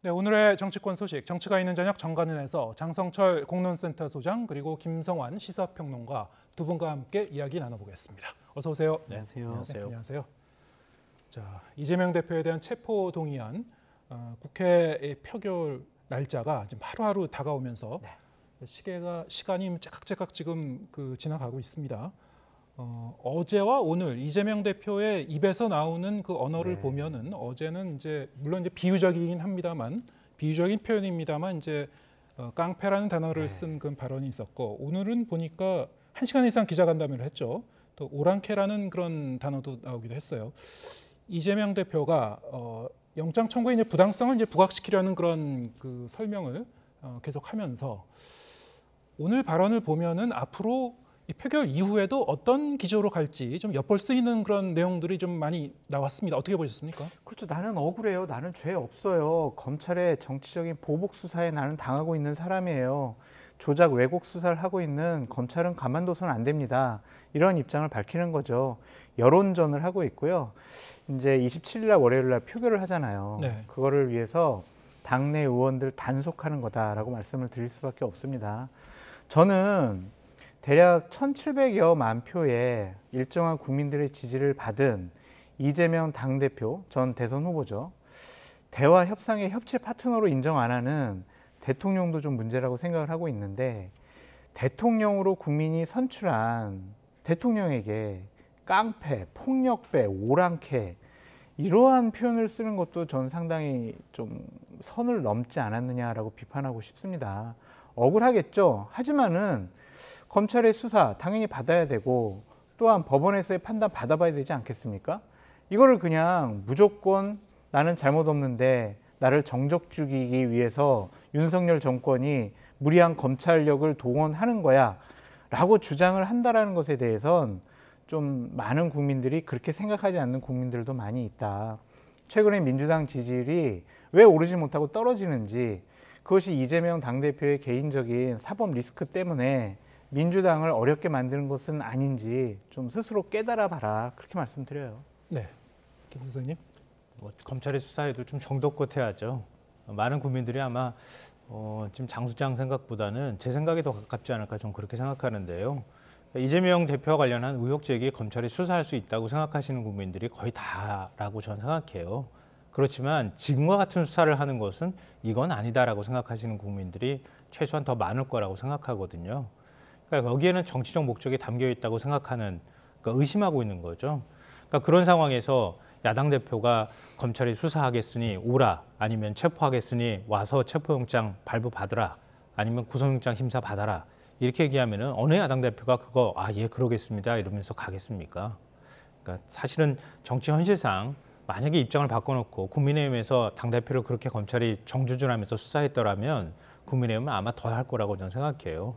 네, 오늘의 정치권 소식, 정치가 있는 저녁 정관은에서 장성철 공론센터 소장 그리고 김성환 시사평론가 두 분과 함께 이야기 나눠보겠습니다. 어서 오세요. 네, 안녕하세요. 네, 안녕하세요. 자, 이재명 대표에 대한 체포 동의안 국회 표결 날짜가 지금 하루하루 다가오면서 시간이 째깍째깍 지금 지나가고 있습니다. 어제와 오늘 이재명 대표의 입에서 나오는 그 언어를 보면은 어제는 물론 비유적이긴 합니다만 비유적인 표현입니다만 깡패라는 단어를 쓴 그 발언이 있었고 오늘은 보니까 1시간 이상 기자간담회를 했죠. 또 오랑캐라는 그런 단어도 나오기도 했어요. 이재명 대표가 영장 청구의 부당성을 부각시키려는 그런 그 설명을 계속하면서 오늘 발언을 보면은 앞으로 이 표결 이후에도 어떤 기조로 갈지 좀 엿볼 수 있는 그런 내용들이 좀 많이 나왔습니다. 어떻게 보셨습니까? 그렇죠. 나는 억울해요. 나는 죄 없어요. 검찰의 정치적인 보복 수사에 나는 당하고 있는 사람이에요. 조작 왜곡 수사를 하고 있는 검찰은 가만둬서는 안 됩니다. 이런 입장을 밝히는 거죠. 여론전을 하고 있고요. 이제 27일 날 월요일 날 표결을 하잖아요. 네. 그거를 위해서 당내 의원들 단속하는 거다라고 말씀을 드릴 수밖에 없습니다. 저는 대략 1,700여만 표의 일정한 국민들의 지지를 받은 이재명 당대표, 전 대선 후보죠. 대화 협상의 협치 파트너로 인정 안 하는 대통령도 좀 문제라고 생각을 하고 있는데 대통령으로 국민이 선출한 대통령에게 깡패, 폭력배, 오랑캐 이러한 표현을 쓰는 것도 전 상당히 좀 선을 넘지 않았느냐라고 비판하고 싶습니다. 억울하겠죠. 하지만은 검찰의 수사 당연히 받아야 되고 또한 법원에서의 판단 받아봐야 되지 않겠습니까? 이거를 그냥 무조건 나는 잘못 없는데 나를 정적 죽이기 위해서 윤석열 정권이 무리한 검찰력을 동원하는 거야 라고 주장을 한다라는 것에 대해선 좀 많은 국민들이 그렇게 생각하지 않는 국민들도 많이 있다. 최근에 민주당 지지율이 왜 오르지 못하고 떨어지는지 그것이 이재명 당대표의 개인적인 사법 리스크 때문에 민주당을 어렵게 만드는 것은 아닌지 좀 스스로 깨달아 봐라 그렇게 말씀드려요. 네, 김 선생님. 검찰의 수사에도 좀 정도껏 해야죠. 많은 국민들이 아마 지금 장 수장 생각보다는 제 생각이 더 가깝지 않을까 좀 그렇게 생각하는데요. 이재명 대표와 관련한 의혹 제기에 검찰이 수사할 수 있다고 생각하시는 국민들이 거의 다라고 저는 생각해요. 그렇지만 지금과 같은 수사를 하는 것은 이건 아니다라고 생각하시는 국민들이 최소한 더 많을 거라고 생각하거든요. 그러니까 여기에는 정치적 목적이 담겨 있다고 생각하는, 그러니까 의심하고 있는 거죠. 그러니까 그런 상황에서 야당 대표가 검찰이 수사하겠으니 오라, 아니면 체포하겠으니 와서 체포영장 발부받으라, 아니면 구속영장 심사 받아라 이렇게 얘기하면은 어느 야당 대표가 그거 예 그러겠습니다 이러면서 가겠습니까? 그러니까 사실은 정치 현실상 만약에 입장을 바꿔놓고 국민의힘에서 당 대표를 그렇게 검찰이 정주준하면서 수사했더라면 국민의힘은 아마 더 할 거라고 저는 생각해요.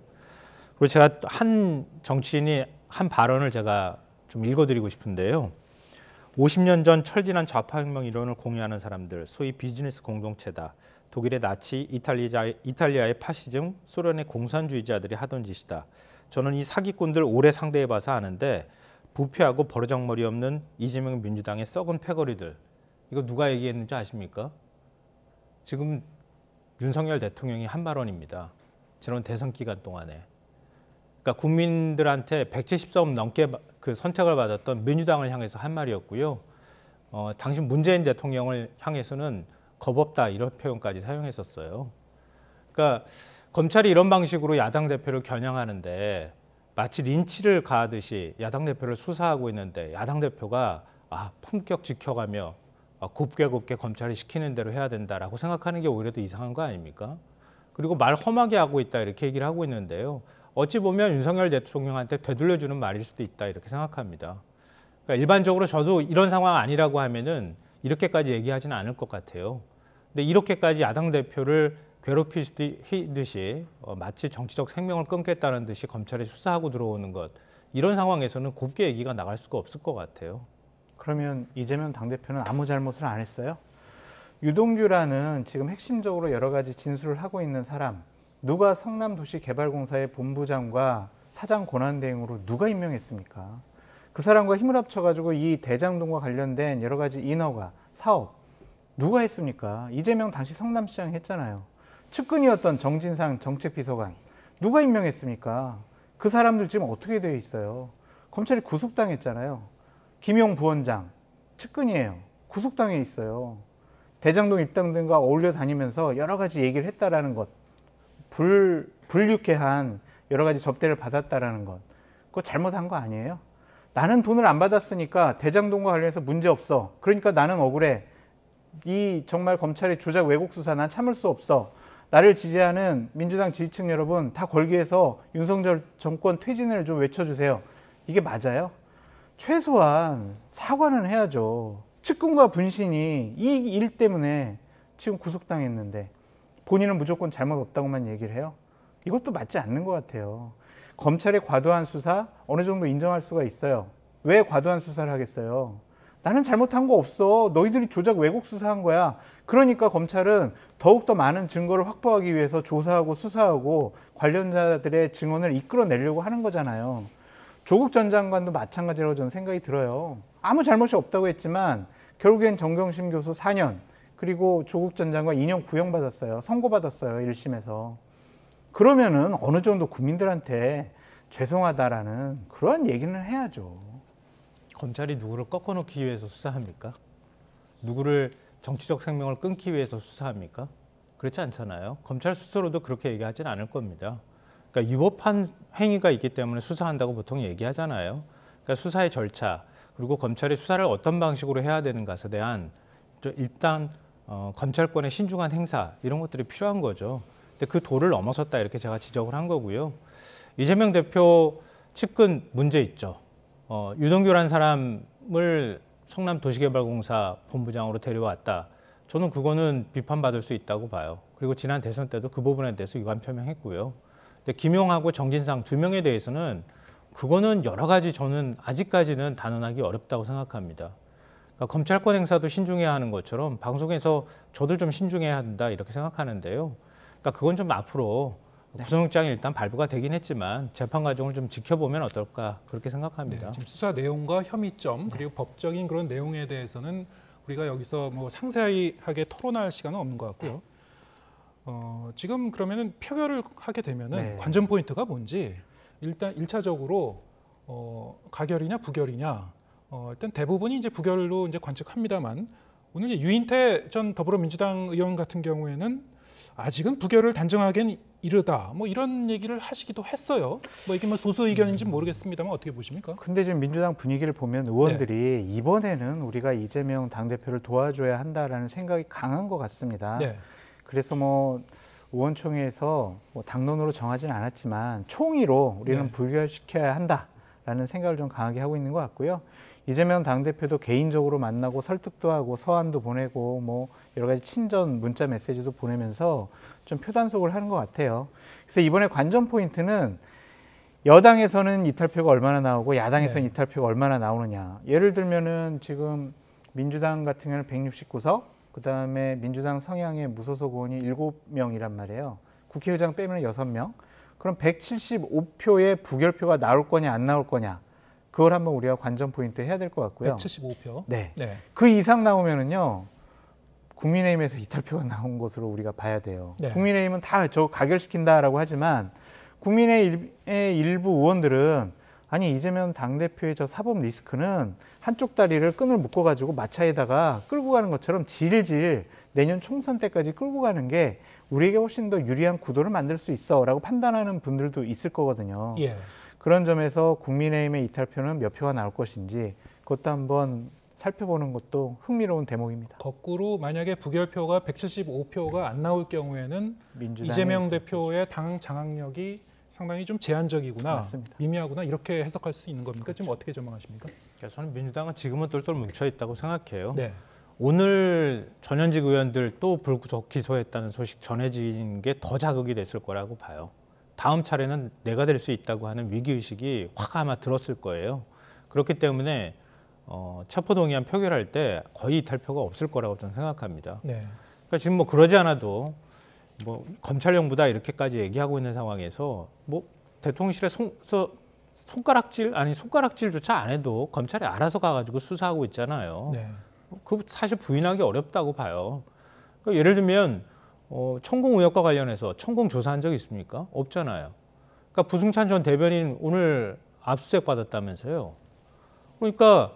그리고 제가 한 정치인이 한 발언을 제가 좀 읽어드리고 싶은데요. 50년 전 철진한 좌파혁명 이론을 공유하는 사람들, 소위 비즈니스 공동체다. 독일의 나치, 이탈리아의 파시즘, 소련의 공산주의자들이 하던 짓이다. 저는 이 사기꾼들 오래 상대해봐서 아는데 부패하고 버르장머리 없는 이재명 민주당의 썩은 패거리들. 이거 누가 얘기했는지 아십니까? 지금 윤석열 대통령이 한 발언입니다. 지난 대선 기간 동안에. 그러니까 국민들한테 170석 넘게 그 선택을 받았던 민주당을 향해서 한 말이었고요. 당시 문재인 대통령을 향해서는 겁없다 이런 표현까지 사용했었어요. 그러니까 검찰이 이런 방식으로 야당 대표를 겨냥하는데 마치 린치를 가하듯이 야당 대표를 수사하고 있는데 야당 대표가 품격 지켜가며 곱게 검찰이 시키는 대로 해야 된다라고 생각하는 게 오히려 더 이상한 거 아닙니까? 그리고 말 험하게 하고 있다 이렇게 얘기를 하고 있는데요. 어찌 보면 윤석열 대통령한테 되돌려주는 말일 수도 있다 이렇게 생각합니다. 그러니까 일반적으로 저도 이런 상황 아니라고 하면은 이렇게까지 얘기하지는 않을 것 같아요. 근데 이렇게까지 야당 대표를 괴롭히듯이 마치 정치적 생명을 끊겠다는 듯이 검찰에 수사하고 들어오는 것, 이런 상황에서는 곱게 얘기가 나갈 수가 없을 것 같아요. 그러면 이재명 당대표는 아무 잘못을 안 했어요? 유동규라는 지금 핵심적으로 여러 가지 진술을 하고 있는 사람, 누가 성남도시개발공사의 본부장과 사장 권한대행으로 누가 임명했습니까? 그 사람과 힘을 합쳐가지고 이 대장동과 관련된 여러 가지 인허가, 사업 누가 했습니까? 이재명 당시 성남시장 했잖아요. 측근이었던 정진상 정책비서관 누가 임명했습니까? 그 사람들 지금 어떻게 되어 있어요? 검찰이 구속당했잖아요. 김용 부원장 측근이에요. 구속당해 있어요. 대장동 입당등과 어울려 다니면서 여러 가지 얘기를 했다라는 것, 불유쾌한 여러 가지 접대를 받았다라는 것, 그거 잘못한 거 아니에요? 나는 돈을 안 받았으니까 대장동과 관련해서 문제 없어. 그러니까 나는 억울해. 이 정말 검찰의 조작 왜곡 수사 난 참을 수 없어. 나를 지지하는 민주당 지지층 여러분 다 걸기해서 윤석열 정권 퇴진을 좀 외쳐주세요. 이게 맞아요? 최소한 사과는 해야죠. 측근과 분신이 이 일 때문에 지금 구속당했는데 본인은 무조건 잘못 없다고만 얘기를 해요? 이것도 맞지 않는 것 같아요. 검찰의 과도한 수사 어느 정도 인정할 수가 있어요. 왜 과도한 수사를 하겠어요? 나는 잘못한 거 없어. 너희들이 조작 왜곡 수사한 거야. 그러니까 검찰은 더욱더 많은 증거를 확보하기 위해서 조사하고 수사하고 관련자들의 증언을 이끌어내려고 하는 거잖아요. 조국 전 장관도 마찬가지라고 저는 생각이 들어요. 아무 잘못이 없다고 했지만 결국엔 정경심 교수 4년 그리고 조국 전 장관 2년 구형받았어요. 선고받았어요. 1심에서. 그러면은 어느 정도 국민들한테 죄송하다라는 그런 얘기는 해야죠. 검찰이 누구를 꺾어놓기 위해서 수사합니까? 누구를 정치적 생명을 끊기 위해서 수사합니까? 그렇지 않잖아요. 검찰 스스로도 그렇게 얘기하진 않을 겁니다. 그러니까 위법한 행위가 있기 때문에 수사한다고 보통 얘기하잖아요. 그러니까 수사의 절차 그리고 검찰이 수사를 어떤 방식으로 해야 되는 것에 대한 일단 검찰권의 신중한 행사 이런 것들이 필요한 거죠. 근데 그 도를 넘어섰다 이렇게 제가 지적을 한 거고요. 이재명 대표 측근 문제 있죠. 유동규라는 사람을 성남도시개발공사 본부장으로 데려왔다. 저는 그거는 비판받을 수 있다고 봐요. 그리고 지난 대선 때도 그 부분에 대해서 유감 표명했고요. 근데 김용하고 정진상 두 명에 대해서는 그거는 여러 가지 저는 아직까지는 단언하기 어렵다고 생각합니다. 그러니까 검찰권 행사도 신중해야 하는 것처럼 방송에서 저도 좀 신중해야 한다 이렇게 생각하는데요. 그러니까 그건 좀 앞으로 구속영장이 일단 발부가 되긴 했지만 재판 과정을 좀 지켜보면 어떨까 그렇게 생각합니다. 네, 지금 수사 내용과 혐의점 그리고 법적인 그런 내용에 대해서는 우리가 여기서 뭐 상세하게 토론할 시간은 없는 것 같고요. 지금 그러면은 표결을 하게 되면은 관전 포인트가 뭔지 일단 1차적으로 가결이냐 부결이냐 일단 대부분이 이제 부결로 이제 관측합니다만 오늘 이제 유인태 전 더불어민주당 의원 같은 경우에는 아직은 부결을 단정하기엔 이르다. 뭐 이런 얘기를 하시기도 했어요. 뭐 이게 뭐 소수 의견인지 모르겠습니다만 어떻게 보십니까? 근데 지금 민주당 분위기를 보면 의원들이 이번에는 우리가 이재명 당대표를 도와줘야 한다라는 생각이 강한 것 같습니다. 그래서 뭐 의원총회에서 뭐 당론으로 정하지는 않았지만 총의로 우리는 부결시켜야 한다라는 생각을 좀 강하게 하고 있는 것 같고요. 이재명 당대표도 개인적으로 만나고 설득도 하고 서한도 보내고 뭐 여러 가지 친전 문자 메시지도 보내면서 좀 표단속을 하는 것 같아요. 그래서 이번에 관전 포인트는 여당에서는 이탈표가 얼마나 나오고 야당에서는 이탈표가 얼마나 나오느냐. 예를 들면은 지금 민주당 같은 경우는 169석, 그다음에 민주당 성향의 무소속 의원이 7명이란 말이에요. 국회의장 빼면 6명. 그럼 175표의 부결표가 나올 거냐 안 나올 거냐. 그걸 한번 우리가 관전 포인트 해야 될 것 같고요. 175표. 네. 그 이상 나오면은요. 국민의힘에서 이탈표가 나온 것으로 우리가 봐야 돼요. 국민의힘은 다 저 가결시킨다라고 하지만 국민의힘의 일부 의원들은 아니 이재명 당대표의 저 사법 리스크는 한쪽 다리를 끈을 묶어가지고 마차에다가 끌고 가는 것처럼 질질 내년 총선 때까지 끌고 가는 게 우리에게 훨씬 더 유리한 구도를 만들 수 있어라고 판단하는 분들도 있을 거거든요. 그런 점에서 국민의힘의 이탈표는 몇 표가 나올 것인지 그것도 한번 살펴보는 것도 흥미로운 대목입니다. 거꾸로 만약에 부결표가 175표가 안 나올 경우에는 이재명 대표의 당 장악력이 상당히 좀 제한적이구나, 맞습니다. 미미하구나 이렇게 해석할 수 있는 겁니까? 지금 어떻게 전망하십니까? 저는 민주당은 지금은 똘똘 뭉쳐 있다고 생각해요. 오늘 전현직 의원들 또 불구속 기소했다는 소식 전해진 게 더 자극이 됐을 거라고 봐요. 다음 차례는 내가 될 수 있다고 하는 위기의식이 확 아마 들었을 거예요. 그렇기 때문에 체포동의안 표결할 때 거의 이탈표가 없을 거라고 저는 생각합니다. 그러니까 지금 뭐 그러지 않아도 뭐 검찰용부다 이렇게까지 얘기하고 있는 상황에서 뭐 대통령실에 손가락질조차 안 해도 검찰이 알아서 가가지고 수사하고 있잖아요. 그 사실 부인하기 어렵다고 봐요. 그러니까 예를 들면 천공 의혹과 관련해서 천공 조사한 적 있습니까? 없잖아요. 그러니까 부승찬 전 대변인 오늘 압수수색 받았다면서요. 그러니까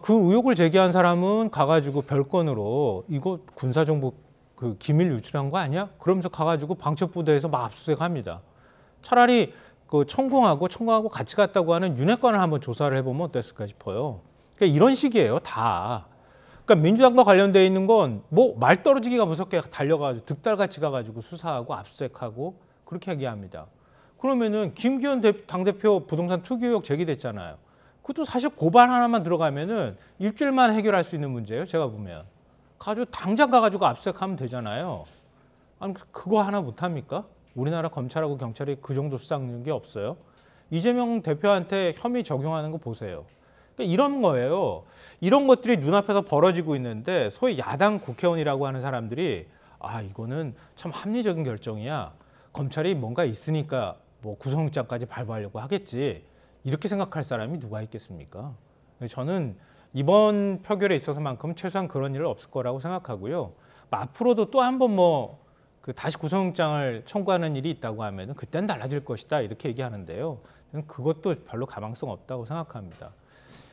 그 의혹을 제기한 사람은 가가지고 별건으로 이거 군사정보 그 기밀 유출한 거 아니야? 그러면서 가가지고 방첩부대에서 막 압수수색합니다. 차라리 그 천공하고 같이 갔다고 하는 윤핵관을 한번 조사를 해보면 어땠을까 싶어요. 그러니까 이런 식이에요, 다. 그러니까 민주당과 관련돼 있는 건 뭐 말 떨어지기가 무섭게 달려가지고 득달같이 가가지고 수사하고 압수수색하고 그렇게 얘기합니다. 그러면은 김기현 당대표 부동산 투기 의혹 제기됐잖아요. 그것도 사실 고발 하나만 들어가면은 일주일만 해결할 수 있는 문제예요, 제가 보면. 가지고 당장 가가지고 압수수색하면 되잖아요. 아니 그거 하나 못합니까? 우리나라 검찰하고 경찰이 그 정도 수사 능력이 없어요. 이재명 대표한테 혐의 적용하는 거 보세요. 그러니까 이런 거예요. 이런 것들이 눈앞에서 벌어지고 있는데 소위 야당 국회의원이라고 하는 사람들이 이거는 참 합리적인 결정이야. 검찰이 뭔가 있으니까 뭐 구속영장까지 발부하려고 하겠지. 이렇게 생각할 사람이 누가 있겠습니까? 저는 이번 표결에 있어서만큼 최소한 그런 일은 없을 거라고 생각하고요. 앞으로도 또 한 번 다시 구속영장을 청구하는 일이 있다고 하면 그때는 달라질 것이다 이렇게 얘기하는데요. 저는 그것도 별로 가망성 없다고 생각합니다.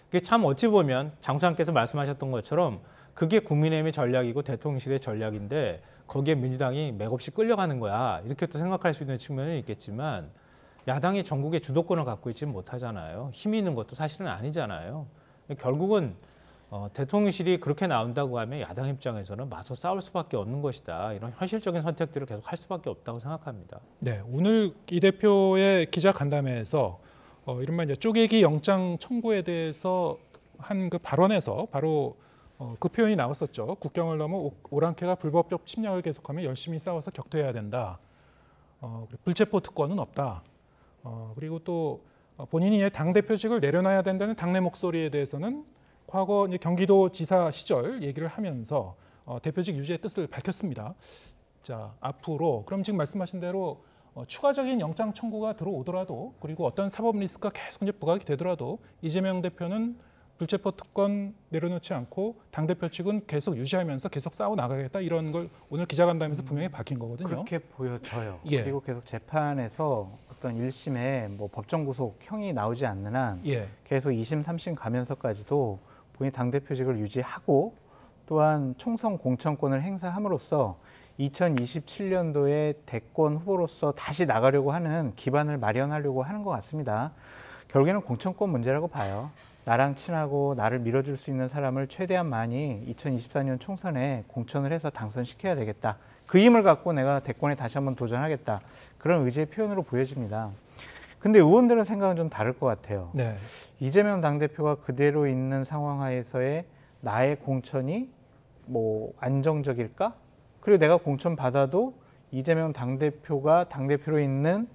그게 참 어찌 보면 장수장께서 말씀하셨던 것처럼 그게 국민의힘의 전략이고 대통령실의 전략인데 거기에 민주당이 맥없이 끌려가는 거야 이렇게 또 생각할 수 있는 측면은 있겠지만 야당이 전국의 주도권을 갖고 있지는 못하잖아요. 힘이 있는 것도 사실은 아니잖아요. 결국은 대통령실이 그렇게 나온다고 하면 야당 입장에서는 맞서 싸울 수밖에 없는 것이다. 이런 현실적인 선택들을 계속 할 수밖에 없다고 생각합니다. 네, 오늘 이 대표의 기자 간담회에서 이른바 이제 쪼개기 영장 청구에 대해서 한 그 발언에서 바로 그 표현이 나왔었죠. 국경을 넘어 오랑캐가 불법적 침략을 계속하면 열심히 싸워서 격퇴해야 된다. 불체포 특권은 없다. 그리고 또 본인이 당대표직을 내려놔야 된다는 당내 목소리에 대해서는 과거 이제 경기도지사 시절 얘기를 하면서 대표직 유지의 뜻을 밝혔습니다. 자, 앞으로 그럼 지금 말씀하신 대로 추가적인 영장 청구가 들어오더라도 그리고 어떤 사법 리스크가 계속 이제 부각이 되더라도 이재명 대표는 불체포 특권 내려놓지 않고 당대표 측은 계속 유지하면서 계속 싸워 나가겠다 이런 걸 오늘 기자간담회에서 분명히 밝힌 거거든요. 그렇게 보여져요. 예. 그리고 계속 재판에서 어떤 1심에 뭐 법정 구속형이 나오지 않는 한 예. 계속 2심, 3심 가면서까지도 본인 당대표직을 유지하고 또한 총선 공천권을 행사함으로써 2027년도에 대권 후보로서 다시 나가려고 하는 기반을 마련하려고 하는 것 같습니다. 결국에는 공천권 문제라고 봐요. 나랑 친하고 나를 밀어줄 수 있는 사람을 최대한 많이 2024년 총선에 공천을 해서 당선시켜야 되겠다. 그 힘을 갖고 내가 대권에 다시 한번 도전하겠다. 그런 의지의 표현으로 보여집니다. 근데 의원들은 생각은 좀 다를 것 같아요. 네. 이재명 당대표가 그대로 있는 상황 하에서의 나의 공천이 뭐 안정적일까? 그리고 내가 공천 받아도 이재명 당대표가 당대표로 있는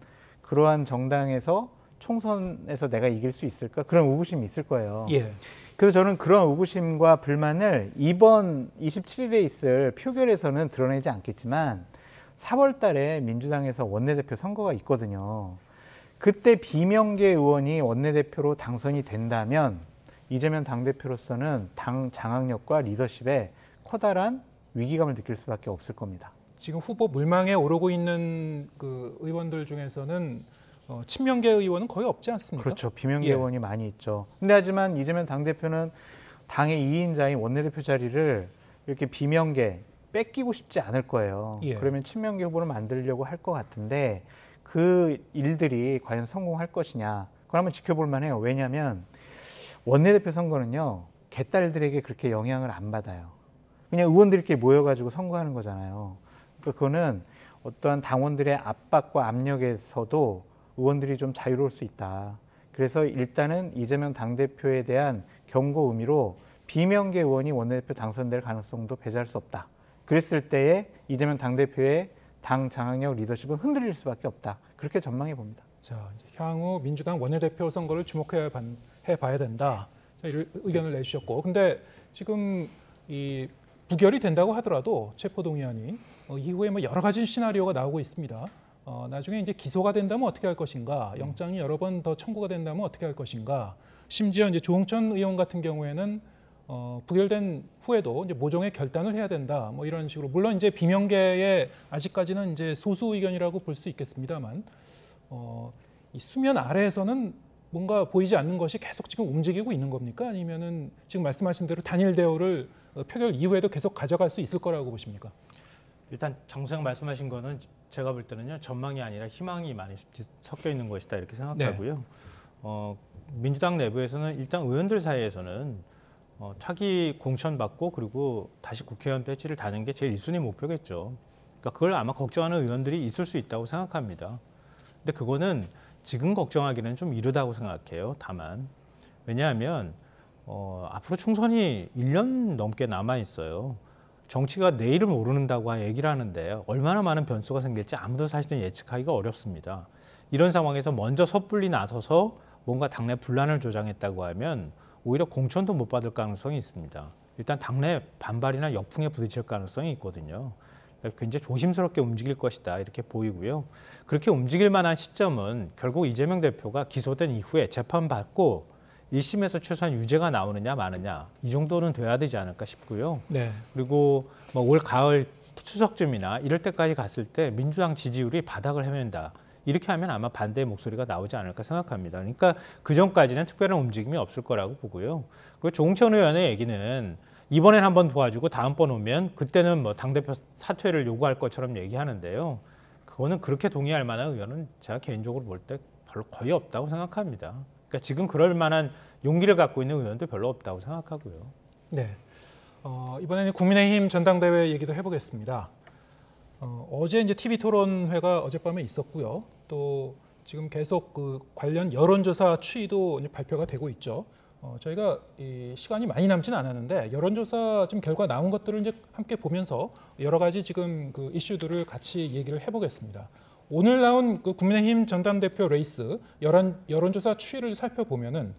그러한 정당에서 총선에서 내가 이길 수 있을까? 그런 의구심이 있을 거예요. 예. 그래서 저는 그런 의구심과 불만을 이번 27일에 있을 표결에서는 드러내지 않겠지만 4월 달에 민주당에서 원내대표 선거가 있거든요. 그때 비명계 의원이 원내대표로 당선이 된다면 이재명 당대표로서는 당 장악력과 리더십에 커다란 위기감을 느낄 수밖에 없을 겁니다. 지금 후보 물망에 오르고 있는 그 의원들 중에서는 친명계 의원은 거의 없지 않습니까? 그렇죠. 비명계 예. 의원이 많이 있죠. 근데 하지만 이재명 당대표는 당의 2인자인 원내대표 자리를 이렇게 비명계 뺏기고 싶지 않을 거예요. 예. 그러면 친명계 후보를 만들려고 할 것 같은데 그 일들이 과연 성공할 것이냐. 그걸 한번 지켜볼 만해요. 왜냐하면 원내대표 선거는요. 개딸들에게 그렇게 영향을 안 받아요. 그냥 의원들끼리 모여가지고 선거하는 거잖아요. 그러니까 그거는 어떠한 당원들의 압박과 압력에서도 의원들이 좀 자유로울 수 있다. 그래서 일단은 이재명 당대표에 대한 경고 의미로 비명계 의원이 원내대표 당선될 가능성도 배제할 수 없다. 그랬을 때에 이재명 당대표의 당 장악력 리더십은 흔들릴 수밖에 없다. 그렇게 전망해 봅니다. 자, 이제 향후 민주당 원내대표 선거를 주목해 봐야 된다. 자, 이런 의견을 내주셨고, 근데 지금 이 부결이 된다고 하더라도 체포동의안이 이후에 뭐 여러 가지 시나리오가 나오고 있습니다. 나중에 이제 기소가 된다면 어떻게 할 것인가, 영장이 여러 번 더 청구가 된다면 어떻게 할 것인가. 심지어 이제 조홍천 의원 같은 경우에는 부결된 후에도 이제 모종의 결단을 해야 된다. 뭐 이런 식으로 물론 이제 비명계의 아직까지는 이제 소수 의견이라고 볼 수 있겠습니다만 이 수면 아래에서는 뭔가 보이지 않는 것이 계속 지금 움직이고 있는 겁니까? 아니면은 지금 말씀하신 대로 단일 대우를 표결 이후에도 계속 가져갈 수 있을 거라고 보십니까? 일단 장소장 말씀하신 거는 제가 볼 때는요, 전망이 아니라 희망이 많이 섞여 있는 것이다 이렇게 생각하고요. 민주당 내부에서는 일단 의원들 사이에서는 차기 공천받고 그리고 다시 국회의원 배지를 다는 게 제일 1순위 목표겠죠. 그러니까 그걸 아마 걱정하는 의원들이 있을 수 있다고 생각합니다. 근데 그거는 지금 걱정하기는 좀 이르다고 생각해요. 다만 왜냐하면 앞으로 총선이 1년 넘게 남아 있어요. 정치가 내일은 모른다고 얘기를 하는데 얼마나 많은 변수가 생길지 아무도 사실은 예측하기가 어렵습니다. 이런 상황에서 먼저 섣불리 나서서 뭔가 당내 분란을 조장했다고 하면 오히려 공천도 못 받을 가능성이 있습니다. 일단 당내 반발이나 역풍에 부딪힐 가능성이 있거든요. 그러니까 굉장히 조심스럽게 움직일 것이다 이렇게 보이고요. 그렇게 움직일 만한 시점은 결국 이재명 대표가 기소된 이후에 재판받고 1심에서 최소한 유죄가 나오느냐 마느냐 이 정도는 돼야 되지 않을까 싶고요. 네. 그리고 뭐 올 가을 추석쯤이나 이럴 때까지 갔을 때 민주당 지지율이 바닥을 헤맨다. 이렇게 하면 아마 반대의 목소리가 나오지 않을까 생각합니다. 그러니까 그 전까지는 특별한 움직임이 없을 거라고 보고요. 그리고 조응천 의원의 얘기는 이번엔 한번 도와주고 다음번 오면 그때는 뭐 당대표 사퇴를 요구할 것처럼 얘기하는데요. 그거는 그렇게 동의할 만한 의원은 제가 개인적으로 볼 때 별로 거의 없다고 생각합니다. 그러니까 지금 그럴 만한 용기를 갖고 있는 의원도 별로 없다고 생각하고요. 네. 이번에는 국민의힘 전당대회 얘기도 해보겠습니다. 어제 이제 TV 토론회가 어젯밤에 있었고요. 또 지금 계속 그 관련 여론조사 추이도 이제 발표가 되고 있죠. 저희가 이 시간이 많이 남지는 않았는데 여론조사 지금 결과 나온 것들을 이제 함께 보면서 여러 가지 지금 그 이슈들을 같이 얘기를 해보겠습니다. 오늘 나온 그 국민의힘 전당대표 레이스 여론조사 추이를 살펴보면은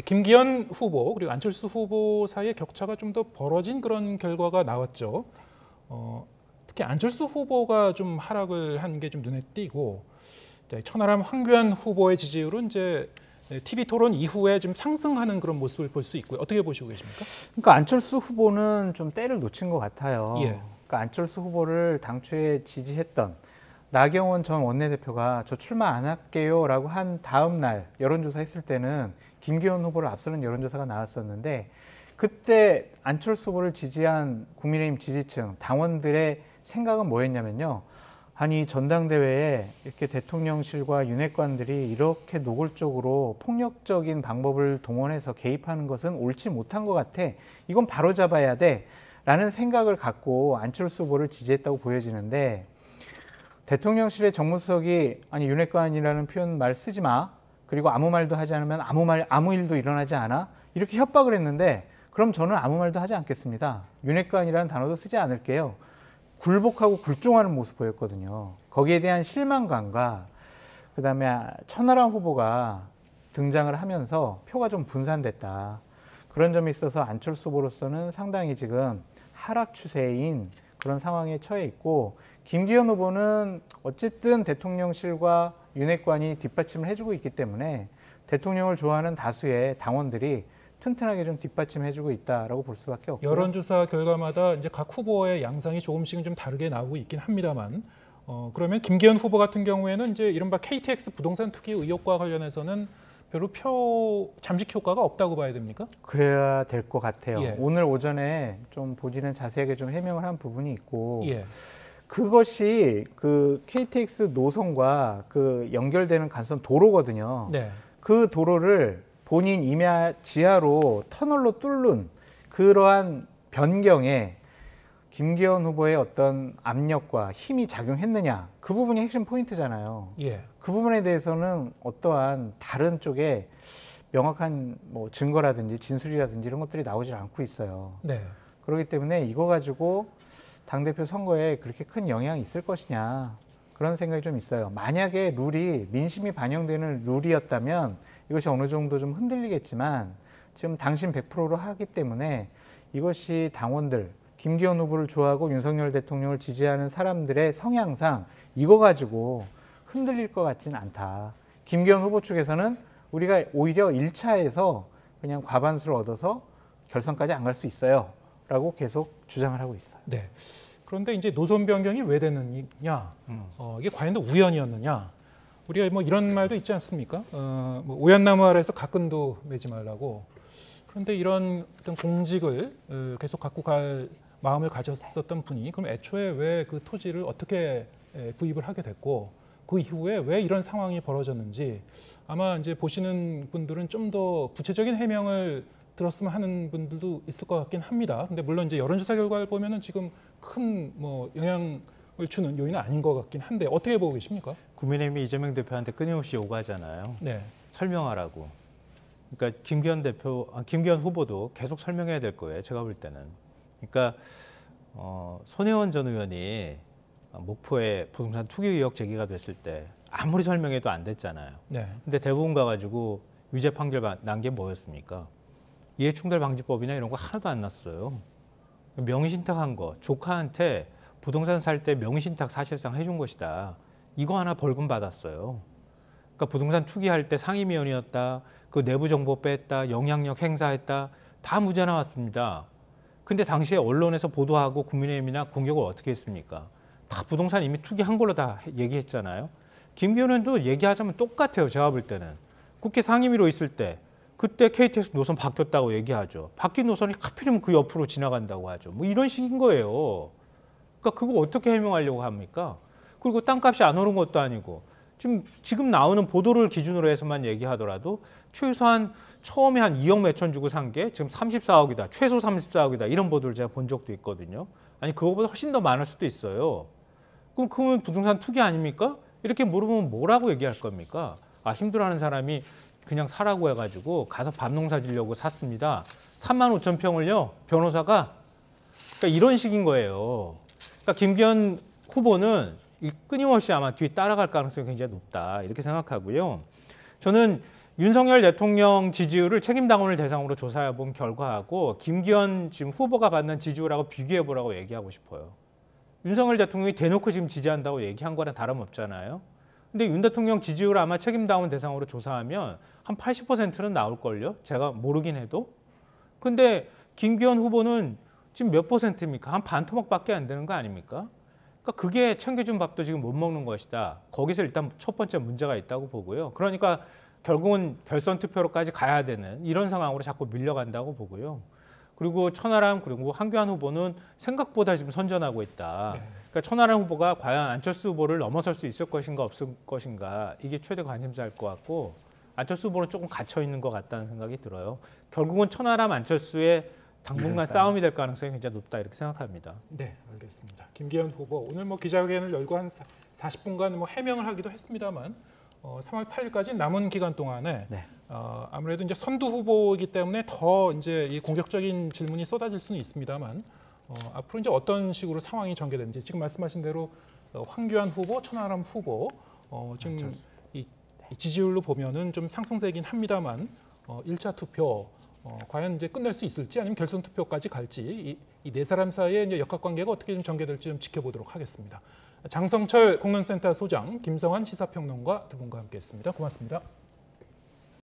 김기현 후보 그리고 안철수 후보 사이의 격차가 좀 더 벌어진 그런 결과가 나왔죠. 특히 안철수 후보가 좀 하락을 한 게 좀 눈에 띄고 천하람 황교안 후보의 지지율은 이제 TV 토론 이후에 좀 상승하는 그런 모습을 볼 수 있고요. 어떻게 보시고 계십니까? 그러니까 안철수 후보는 좀 때를 놓친 것 같아요. 예. 그러니까 안철수 후보를 당초에 지지했던 나경원 전 원내대표가 저 출마 안 할게요라고 한 다음 날 여론조사 했을 때는 김기현 후보를 앞서는 여론조사가 나왔었는데 그때 안철수 후보를 지지한 국민의힘 지지층 당원들의 생각은 뭐였냐면요. 아니 전당대회에 이렇게 대통령실과 윤핵관들이 이렇게 노골적으로 폭력적인 방법을 동원해서 개입하는 것은 옳지 못한 것 같아. 이건 바로잡아야 돼. 라는 생각을 갖고 안철수 후보를 지지했다고 보여지는데 대통령실의 정무수석이 아니 윤핵관이라는 표현 말 쓰지 마. 그리고 아무 말도 하지 않으면 아무 일도 일어나지 않아. 이렇게 협박을 했는데 그럼 저는 아무 말도 하지 않겠습니다. 윤핵관이라는 단어도 쓰지 않을게요. 굴복하고 굴종하는 모습 보였거든요. 거기에 대한 실망감과 그다음에 천하람 후보가 등장을 하면서 표가 좀 분산됐다. 그런 점이 있어서 안철수 후보로서는 상당히 지금 하락 추세인 그런 상황에 처해 있고 김기현 후보는 어쨌든 대통령실과 윤핵관이 뒷받침을 해주고 있기 때문에 대통령을 좋아하는 다수의 당원들이 튼튼하게 좀 뒷받침해주고 있다라고 볼 수밖에 없고요. 여론조사 결과마다 이제 각 후보의 양상이 조금씩은 좀 다르게 나오고 있긴 합니다만, 그러면 김기현 후보 같은 경우에는 이제 이른바 KTX 부동산 투기 의혹과 관련해서는 별로 표 잠식 효과가 없다고 봐야 됩니까? 그래야 될 것 같아요. 예. 오늘 오전에 좀 보지는 자세하게 좀 해명을 한 부분이 있고, 예. 그것이 그 KTX 노선과 그 연결되는 간선 도로거든요. 네. 그 도로를 본인 임야 지하로 터널로 뚫는 그러한 변경에 김기현 후보의 어떤 압력과 힘이 작용했느냐, 그 부분이 핵심 포인트잖아요. 예. 그 부분에 대해서는 어떠한 다른 쪽에 명확한 뭐 증거라든지 진술이라든지 이런 것들이 나오질 않고 있어요. 네. 그렇기 때문에 이거 가지고 당대표 선거에 그렇게 큰 영향이 있을 것이냐, 그런 생각이 좀 있어요. 만약에 룰이 민심이 반영되는 룰이었다면 이것이 어느 정도 좀 흔들리겠지만 지금 당신 100%로 하기 때문에 이것이 당원들, 김기현 후보를 좋아하고 윤석열 대통령을 지지하는 사람들의 성향상 이거 가지고 흔들릴 것 같지는 않다. 김기현 후보 측에서는 우리가 오히려 1차에서 그냥 과반수를 얻어서 결선까지 안 갈 수 있어요라고 계속 주장을 하고 있어요. 네. 그런데 이제 노선 변경이 왜 되느냐? 이게 과연 우연이었느냐? 우리가 뭐 이런 말도 있지 않습니까? 뭐 오얏나무 아래에서 가끈도 매지 말라고. 그런데 이런 어떤 공직을 계속 갖고 갈 마음을 가졌었던 분이 그럼 애초에 왜 그 토지를 어떻게 구입을 하게 됐고 그 이후에 왜 이런 상황이 벌어졌는지 아마 이제 보시는 분들은 좀 더 구체적인 해명을 들었으면 하는 분들도 있을 것 같긴 합니다. 근데 물론 이제 여론조사 결과를 보면은 지금 큰 뭐 영향을 주는 요인은 아닌 것 같긴 한데 어떻게 보고 계십니까? 국민의힘이 이재명 대표한테 끊임없이 요구하잖아요. 네. 설명하라고. 그러니까 김기현 후보도 계속 설명해야 될 거예요. 제가 볼 때는. 그러니까 손혜원 전 의원이 목포에 부동산 투기 의혹 제기가 됐을 때 아무리 설명해도 안 됐잖아요. 네. 근데 대법원 가가지고 유죄 판결 난 게 뭐였습니까? 이해충돌방지법이나 이런 거 하나도 안 났어요. 명의신탁한 거, 조카한테 부동산 살 때 명의신탁 사실상 해준 것이다. 이거 하나 벌금 받았어요. 그러니까 부동산 투기할 때 상임위원이었다, 그 내부 정보 뺐다, 영향력 행사했다, 다 무죄 나왔습니다. 근데 당시에 언론에서 보도하고 국민의힘이나 공격을 어떻게 했습니까? 다 부동산 이미 투기한 걸로 다 얘기했잖아요. 김기현 의원도 얘기하자면 똑같아요. 제가 볼 때는. 국회 상임위로 있을 때 그때 KTX 노선 바뀌었다고 얘기하죠. 바뀐 노선이 하필이면 그 옆으로 지나간다고 하죠. 뭐 이런 식인 거예요. 그러니까 그거 어떻게 해명하려고 합니까? 그리고 땅값이 안 오른 것도 아니고 지금 나오는 보도를 기준으로 해서만 얘기하더라도 최소한 처음에 한 2억 몇천 주고 산 게 지금 34억이다. 최소 34억이다. 이런 보도를 제가 본 적도 있거든요. 아니 그거보다 훨씬 더 많을 수도 있어요. 그럼 그건 부동산 투기 아닙니까? 이렇게 물으면 뭐라고 얘기할 겁니까? 아 힘들어하는 사람이 그냥 사라고 해가지고 가서 밭농사 지려고 샀습니다. 35,000평을요. 변호사가 그러니까 이런 식인 거예요. 그러니까 김기현 후보는 끊임없이 아마 뒤에 따라갈 가능성이 굉장히 높다 이렇게 생각하고요. 저는 윤석열 대통령 지지율을 책임당원을 대상으로 조사해 본 결과하고 김기현 지금 후보가 받는 지지율하고 비교해 보라고 얘기하고 싶어요. 윤석열 대통령이 대놓고 지금 지지한다고 얘기한 거랑 다름없잖아요. 근데 윤 대통령 지지율 아마 책임당원 대상으로 조사하면 한 80%는 나올걸요? 제가 모르긴 해도. 근데 김기현 후보는 지금 몇 %입니까? 한 반 토막밖에 안 되는 거 아닙니까? 그러니까 그게 챙겨준 밥도 지금 못 먹는 것이다. 거기서 일단 첫 번째 문제가 있다고 보고요. 그러니까 결국은 결선 투표로까지 가야 되는 이런 상황으로 자꾸 밀려간다고 보고요. 그리고 천하람 그리고 황교안 후보는 생각보다 지금 선전하고 있다. 그러니까 천하람 후보가 과연 안철수 후보를 넘어설 수 있을 것인가 없을 것인가 이게 최대 관심사일 것 같고 안철수 후보는 조금 갇혀 있는 것 같다는 생각이 들어요. 결국은 천하람 안철수의 당분간 싸움이 될 가능성이 굉장히 높다 이렇게 생각합니다. 네, 알겠습니다. 김기현 후보 오늘 뭐 기자회견을 열고 한 40분간 뭐 해명을 하기도 했습니다만 3월 8일까지 남은 기간 동안에 네. 아무래도 이제 선두 후보이기 때문에 더 이제 이 공격적인 질문이 쏟아질 수는 있습니다만 앞으로 이제 어떤 식으로 상황이 전개되는지 지금 말씀하신 대로 황교안 후보, 천하람 후보 지금 이 지지율로 보면은 좀 상승세긴 합니다만 1차 투표 과연 이제 끝낼 수 있을지 아니면 결선 투표까지 갈지 이 네 사람 사이의 이제 역학관계가 어떻게 좀 전개될지 좀 지켜보도록 하겠습니다. 장성철 공론센터 소장, 김성환 시사평론가 두 분과 함께했습니다. 고맙습니다.